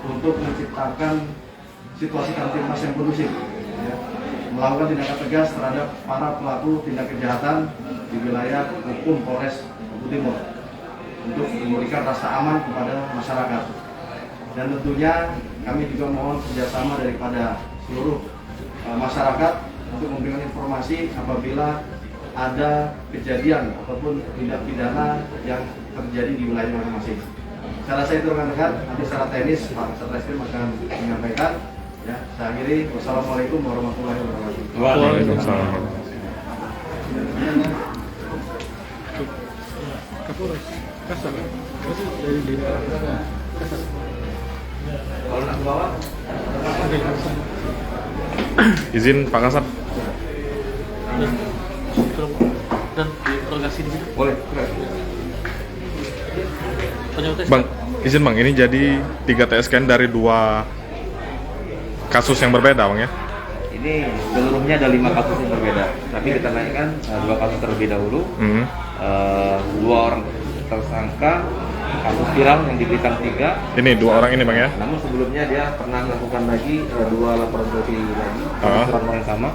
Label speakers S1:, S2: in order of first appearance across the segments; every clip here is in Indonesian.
S1: untuk menciptakan situasi kamtipmas yang kondusif, ya, melakukan tindakan tegas terhadap para pelaku tindak kejahatan di wilayah hukum Polres Maluku Timur untuk memberikan rasa aman kepada masyarakat. Dan tentunya kami juga mohon kerjasama daripada seluruh masyarakat untuk memberikan informasi apabila ada kejadian ataupun tindak pidana yang terjadi di wilayah masing-masing. Saya rasa itu rekan-rekan, nanti secara teknis Pak Satreskrim akan menyampaikan. Ya, saya akhiri. Wassalamualaikum warahmatullahi wabarakatuh.
S2: Waalaikumsalam.
S3: Kapolres Kasar dari Kasar.
S1: Kalau nak bawa,
S2: Izin Pak Kasat.
S3: Dan diinterogasi di situ.
S1: boleh.
S3: Penyutas.
S2: Bang, izin Bang, ini jadi 3 TSKN dari 2 kasus yang berbeda Bang ya?
S4: Ini seluruhnya ada 5 kasus yang berbeda, tapi kita naikkan 2 kasus terlebih dahulu. 2 orang tersangka kasus viral yang diberikan 3.
S2: Ini 2 orang ini Bang ya?
S4: Namun sebelumnya dia pernah melakukan lagi 2 laporan polisi lagi, laporan yang sama.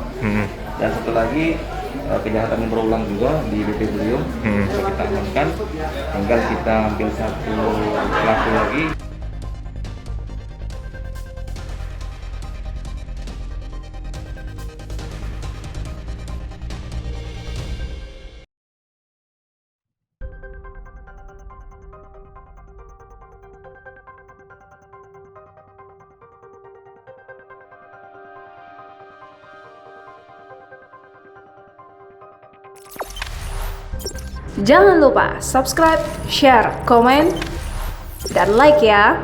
S4: Dan satu lagi kejahatan yang berulang juga di BP Beliung. Kita amankan, tinggal kita ambil 1 pelaku lagi.
S5: Jangan lupa subscribe, share, komen, dan like ya.